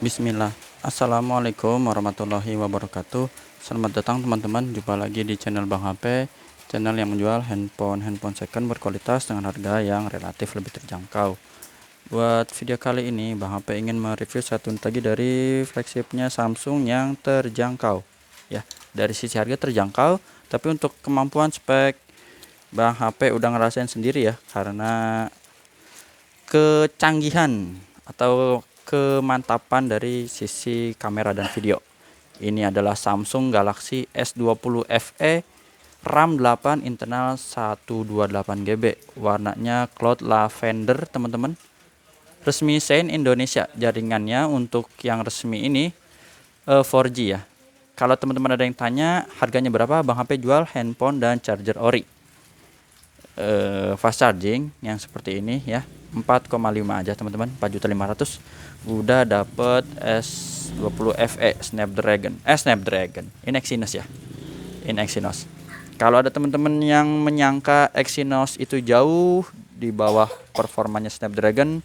Bismillah. Assalamualaikum warahmatullahi wabarakatuh. Selamat datang teman-teman, jumpa lagi di channel Bang HP, channel yang menjual handphone second berkualitas dengan harga yang relatif lebih terjangkau. Buat video kali ini Bang HP ingin mereview satu unit lagi dari flagshipnya Samsung yang terjangkau ya. Dari sisi harga terjangkau, tapi untuk kemampuan spek Bang HP udah ngerasain sendiri ya, karena kecanggihan atau kemantapan dari sisi kamera dan video. Ini adalah Samsung Galaxy S20 FE, RAM 8, internal 128 GB. Warnanya cloud lavender, teman-teman. Resmi Sein Indonesia. Jaringannya untuk yang resmi ini 4G ya. Kalau teman-teman ada yang tanya harganya berapa, Bang HP jual handphone dan charger ori. Fast charging yang seperti ini ya, 4,5 aja teman-teman, 4.500.000 udah dapet S20 FE Snapdragon ini Exynos ya, ini Exynos. Kalau ada teman-teman yang menyangka Exynos itu jauh di bawah performanya Snapdragon,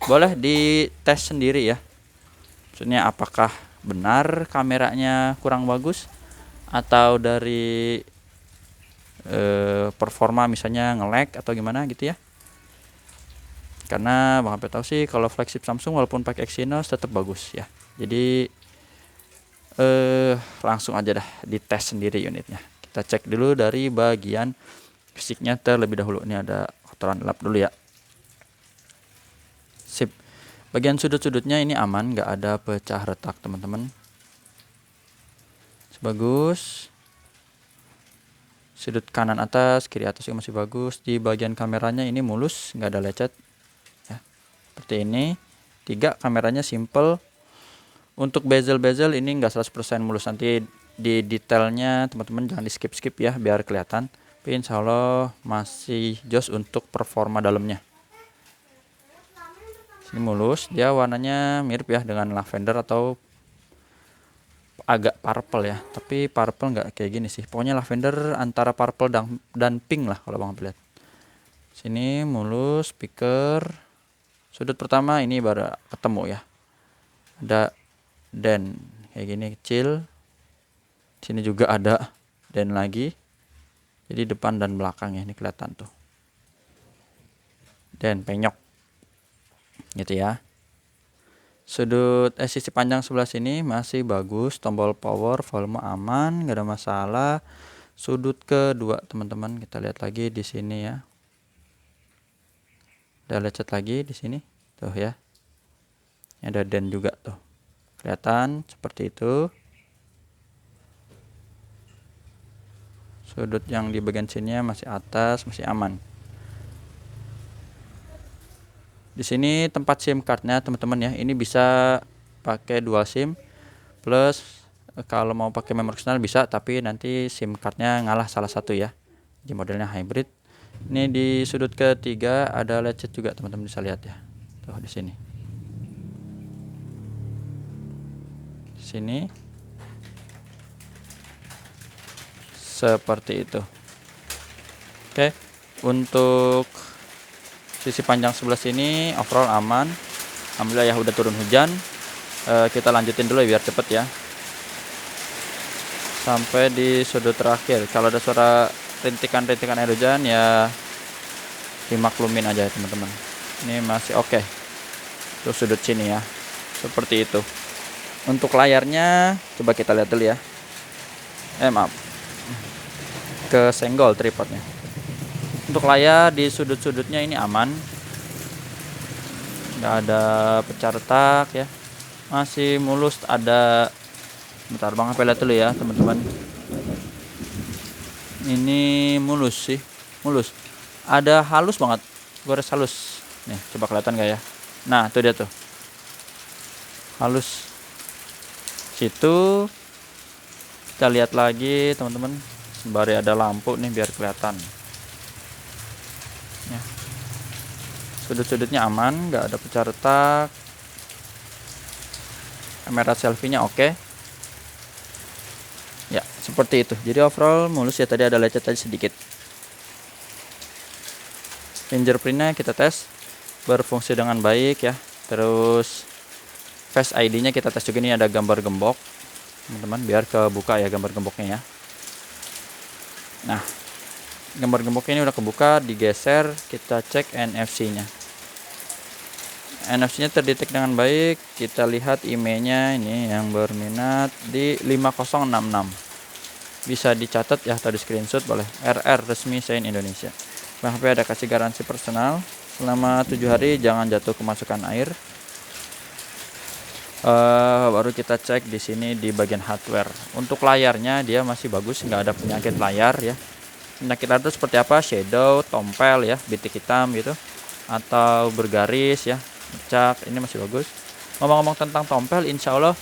boleh dites sendiri ya, maksudnya apakah benar kameranya kurang bagus atau dari performa misalnya nge-lag atau gimana gitu ya. Karena Bang HP tahu sih kalau flagship Samsung walaupun pakai Exynos tetap bagus ya. Jadi langsung aja dah dites sendiri unitnya. Kita cek dulu dari bagian fisiknya terlebih dahulu. Ini ada kotoran lap dulu ya. Sip. Bagian sudut-sudutnya ini aman, nggak ada pecah retak teman-teman. Bagus. Sudut kanan atas, kiri atas juga masih bagus. Di bagian kameranya ini mulus, nggak ada lecet ya. Seperti ini. 3 kameranya simple. Untuk bezel-bezel ini nggak 100% mulus, nanti di detailnya teman-teman jangan di skip-skip ya biar kelihatan. Tapi insya Allah masih jos untuk performa dalamnya. Ini mulus, dia warnanya mirip ya dengan lavender atau agak purple ya, tapi purple nggak kayak gini sih, pokoknya lavender antara purple dan pink lah kalau Bang lihat. Sini mulus, speaker sudut pertama ini baru ketemu ya, ada den kayak gini kecil, sini juga ada den lagi, jadi depan dan belakang ya, ini kelihatan tuh den penyok gitu ya. Sudut sisi panjang sebelah sini masih bagus, tombol power, volume aman, nggak ada masalah. Sudut kedua teman-teman kita lihat lagi di sini ya. Ada lecet lagi di sini tuh ya. Ini ada den juga tuh. Kelihatan seperti itu. Sudut yang di bagian sini masih atas, masih aman. Di sini tempat SIM cardnya teman-teman ya, ini bisa pakai dual SIM plus kalau mau pakai memori eksternal bisa, tapi nanti SIM cardnya ngalah salah satu ya. Di modelnya hybrid. Ini di sudut ketiga ada lecet juga teman-teman bisa lihat ya. Tuh di sini. Di sini. Seperti itu. Oke. Untuk sisi panjang sebelah sini overall aman. Alhamdulillah ya, udah turun hujan. Kita lanjutin dulu ya biar cepet ya. Sampai di sudut terakhir. Kalau ada suara rintikan-rintikan air hujan ya dimaklumin aja ya teman-teman. Ini masih oke. Terus sudut sini ya. Seperti itu. Untuk layarnya coba kita lihat dulu ya. Maaf. Kesenggol tripodnya. Untuk layar di sudut-sudutnya ini aman, nggak ada pecah retak ya, masih mulus. Ada, bentar Bang HP lihat dulu ya teman-teman. Ini mulus sih, mulus. Ada halus banget, gores halus. Nih coba kelihatan nggak ya? Nah itu dia tuh, halus. Situ kita lihat lagi teman-teman, sembari ada lampu nih biar kelihatan. Ya. Sudut-sudutnya aman, nggak ada pecah retak. Kamera selfie-nya oke. Ya, seperti itu. Jadi overall mulus ya, tadi ada lecet tadi sedikit. Fingerprintnya kita tes, berfungsi dengan baik ya. Terus Face ID-nya kita tes juga. Ini ada gambar gembok teman-teman, biar kebuka ya gambar gemboknya ya. Nah, gambar gemboknya ini udah kebuka, digeser, kita cek NFC-nya. NFC-nya terdetek dengan baik. Kita lihat IMEI-nya ini yang berminat di 5066. Bisa dicatat ya atau di screenshot boleh. RR resmi Sein Indonesia. Bang HP ada kasih garansi personal selama 7 hari, jangan jatuh kemasukan air. Baru kita cek di sini di bagian hardware. Untuk layarnya dia masih bagus, nggak ada penyakit layar ya. Penyakit layar itu seperti apa? Shadow, tompel ya, bintik hitam gitu, atau bergaris ya, ngecak. Ini masih bagus. Ngomong-ngomong tentang tompel, insya Allah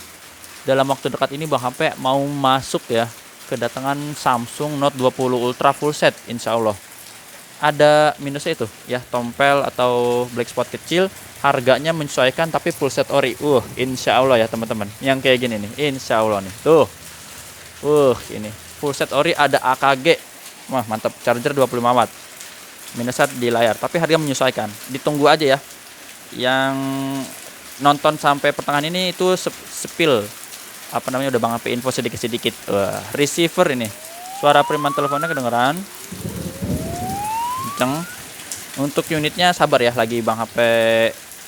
dalam waktu dekat ini Bang HP mau masuk ya kedatangan Samsung Note 20 Ultra full set, insya Allah. Ada minusnya itu ya, tompel atau black spot kecil, harganya menyesuaikan tapi full set ori. Insya Allah ya teman-teman, yang kayak gini nih, insya Allah nih tuh. Ini full set ori, ada AKG, wah mantap, charger 25 watt, minusnya di layar tapi harga menyesuaikan. Ditunggu aja ya, yang nonton sampai pertengahan ini itu spill apa namanya, udah Bang HP info sedikit-sedikit. Receiver ini, suara preman teleponnya kedengeran kenceng. Untuk unitnya sabar ya, lagi Bang HP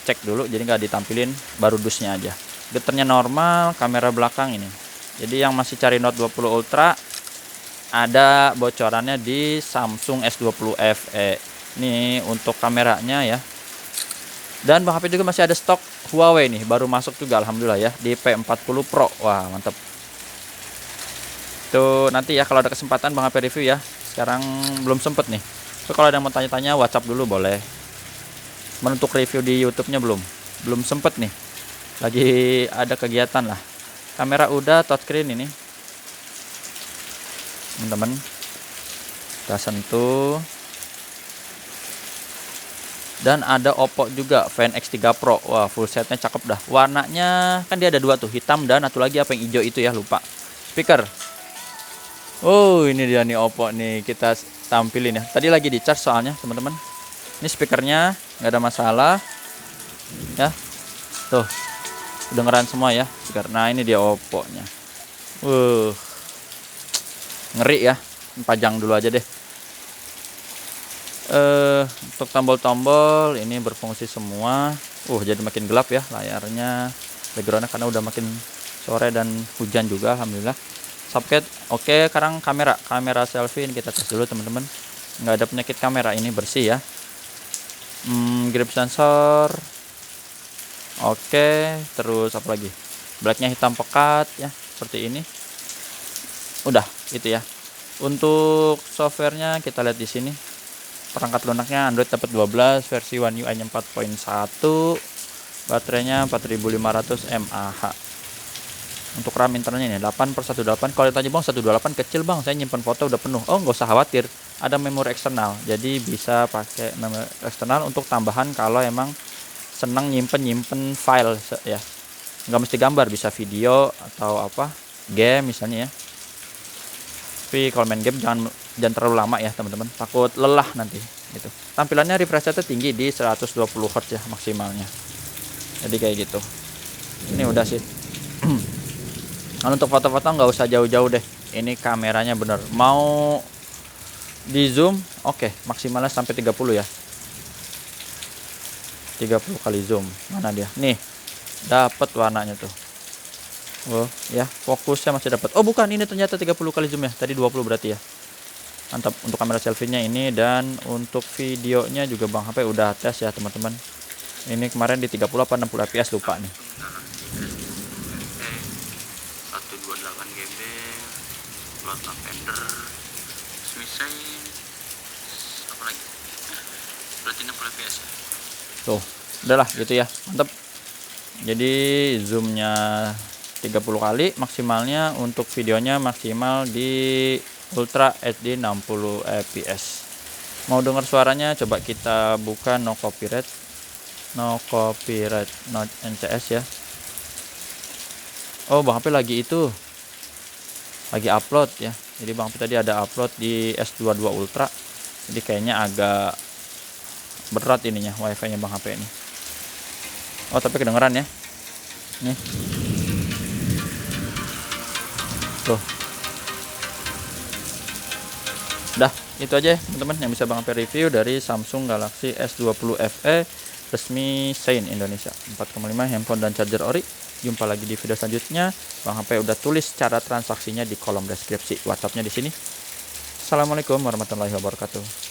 cek dulu, jadi nggak ditampilin, baru dusnya aja. Getarnya normal, kamera belakang ini. Jadi yang masih cari Note 20 Ultra, ada bocorannya di Samsung S20 FE. Ini untuk kameranya ya. Dan Bang HP juga masih ada stok Huawei nih, baru masuk juga alhamdulillah ya, di P40 Pro. Wah mantap. Tuh nanti ya kalau ada kesempatan Bang HP review ya. Sekarang belum sempet nih. So kalau ada yang mau tanya-tanya WhatsApp dulu boleh. Untuk review di YouTube-nya belum sempet nih. Lagi ada kegiatan lah. Kamera udah, touchscreen ini. Teman-teman. Kita sentuh. Dan ada Oppo juga Find X3 Pro. Wah full setnya cakep dah. Warnanya kan dia ada dua tuh, hitam dan satu lagi apa yang hijau itu ya, lupa. Speaker. Ini dia nih Oppo nih, kita tampilin ya. Tadi lagi di charge soalnya teman-teman. Ini speakernya nggak ada masalah ya. Tuh kedengeran semua ya speaker. Nah ini dia Oppo nya. Ngeri ya. Pajang dulu aja deh. Untuk tombol-tombol ini berfungsi semua. Jadi makin gelap ya layarnya, backgroundnya karena udah makin sore dan hujan juga alhamdulillah. Socket oke. Sekarang kamera selfie ini kita tes dulu teman-teman. Nggak ada penyakit kamera, ini bersih ya. Grip sensor oke. Terus apa lagi, blacknya hitam pekat ya seperti ini. Udah itu ya. Untuk softwarenya kita lihat di sini. Perangkat lunaknya Android dapat 12, versi One UI-nya 4.1, baterainya 4500 mAh. Untuk RAM internalnya ini 8/128. Kalau ditanya Bang 128 kecil Bang, saya nyimpen foto udah penuh. Nggak usah khawatir, ada memori eksternal, jadi bisa pakai memori eksternal untuk tambahan kalau emang senang nyimpen file ya. Nggak mesti gambar, bisa video atau apa, game misalnya ya. Tapi kalau main game jangan terlalu lama ya teman-teman, takut lelah nanti gitu. Tampilannya refresh rate tinggi di 120 Hz ya maksimalnya, jadi kayak gitu. Ini udah sih. Kalau untuk foto-foto nggak usah jauh-jauh deh, ini kameranya bener. Mau di zoom oke, maksimalnya sampai 30 ya, 30 kali zoom. Mana dia nih, dapat warnanya tuh. Ya fokusnya masih dapat. Bukan, ini ternyata 30 kali zoom ya, tadi 20 berarti ya. Mantap untuk kamera selfie-nya ini. Dan untuk videonya juga Bang HP udah tes ya teman-teman. Ini kemarin di 30 apa 60 fps lupa nih. 128 GB, Cloud Lavender, Swissain, apa lagi? Berarti 60 fps ya. Tuh, udahlah gitu ya, mantap. Jadi zoomnya 30 kali maksimalnya. Untuk videonya maksimal di Ultra HD 60 fps. Mau dengar suaranya coba kita buka no copyright no NCS ya. Bang HP lagi upload ya. Jadi Bang HP tadi ada upload di S22 Ultra, jadi kayaknya agak berat ininya wifi nya Bang HP ini. Tapi kedengeran ya. nih. Tuh. Dah, itu aja ya teman-teman yang bisa Bang Ape review dari Samsung Galaxy S20 FE resmi Sein Indonesia. 4,5 handphone dan charger ori. Jumpa lagi di video selanjutnya. Bang Ape udah tulis cara transaksinya di kolom deskripsi. WhatsAppnya di sini. Assalamualaikum warahmatullahi wabarakatuh.